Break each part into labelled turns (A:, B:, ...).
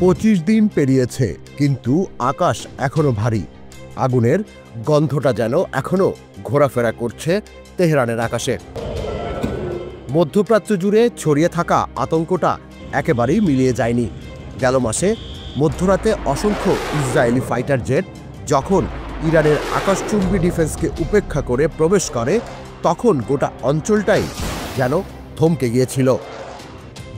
A: 25 দিন পেরিয়েছে, কিন্তু আকাশ এখনো ভারী। আগুনের গন্ধটা যেন এখনো ঘোরাফেরা করছে তেহরানের আকাশে। মধ্যপ্রাচ্য জুড়ে ছড়িয়ে থাকা আতঙ্কটা একেবারেই মিলিয়ে যায়নি। গেল মাসে মধ্যরাতে অসংখ্য ইসরায়েলি ফাইটার জেট যখন ইরানের আকাশচুম্বী ডিফেন্সকে উপেক্ষা করে প্রবেশ করে, তখন গোটা অঞ্চলটাই যেন থমকে গিয়েছিল।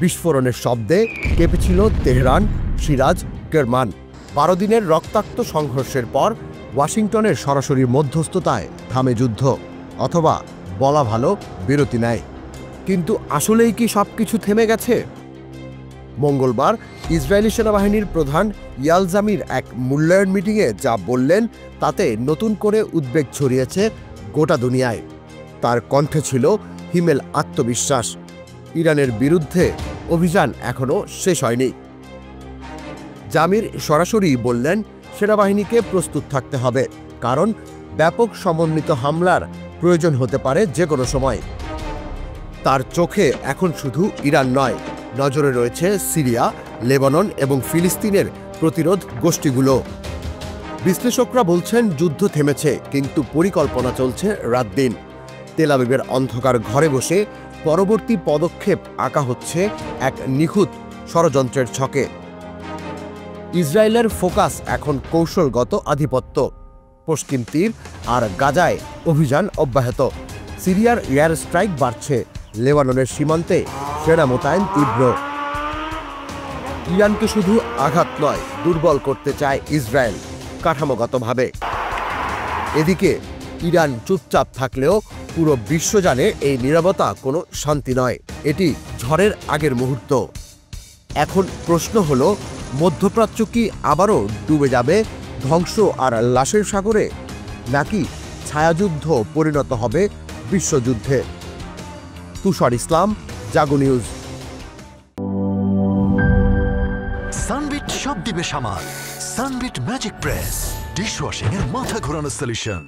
A: বিস্ফোরণের শব্দে কেঁপেছিল তেহরান, সিরাজ, কেরমান। 12 দিনের রক্তাক্ত সংঘর্ষের পর ওয়াশিংটনের সরাসরি মধ্যস্থতায় থামে যুদ্ধ, অথবা বলা ভালো বিরতি নেয়। কিন্তু আসলেই কি সবকিছু থেমে গেছে? মঙ্গলবার ইসরায়েলি সেনাবাহিনীর প্রধান ইয়াল জামির এক মূল্যায়ন মিটিংয়ে যা বললেন, তাতে নতুন করে উদ্বেগ ছড়িয়েছে গোটা দুনিয়ায়। তার কণ্ঠে ছিল হিমেল আত্মবিশ্বাস। ইরানের বিরুদ্ধে অভিযান এখনও শেষ হয়নি। জামির সরাসরি বললেন, সেনাবাহিনীকে প্রস্তুত থাকতে হবে, কারণ ব্যাপক সমন্বিত হামলার প্রয়োজন হতে পারে যে কোনো সময়। তার চোখে এখন শুধু ইরান নয়, নজরে রয়েছে সিরিয়া, লেবানন এবং ফিলিস্তিনের প্রতিরোধ গোষ্ঠীগুলো। বিশ্লেষকরা বলছেন, যুদ্ধ থেমেছে, কিন্তু পরিকল্পনা চলছে রাত দিন। তেল আবিবের অন্ধকার ঘরে বসে পরবর্তী পদক্ষেপ আঁকা হচ্ছে এক নিখুঁত ষড়যন্ত্রের ছকে। ইসরায়েলের ফোকাস এখন কৌশলগত আধিপত্য। পশ্চিম তীর আর গাজায় অভিযান অব্যাহত। সিরিয়ার এয়ার স্ট্রাইক বাড়ছে, লেবাননের সীমান্তে সেনা মোতায়েন তীব্র। ইরানকে শুধু আঘাত নয়, দুর্বল করতে চায় ইসরায়েল কাঠামোগতভাবে। এদিকে ইরান চুপচাপ থাকলেও পুরো বিশ্ব জানে এই নীরবতা কোনো শান্তি নয়, এটি ঝড়ের আগের মুহূর্ত। এখন প্রশ্ন হলো, মধ্যপ্রাচ্য কি আবারও ডুবে যাবে ধ্বংস আর লাশের সাগরে, নাকি ছায়াযুদ্ধ পরিণত হবে বিশ্বযুদ্ধে? তুষার ইসলাম, জাগো নিউজ।
B: সানবিট সব দিবে সামাল। সানবিট ম্যাজিক প্রেস ডিশওয়াশিং এর মাথা ঘোরানো সলিউশন।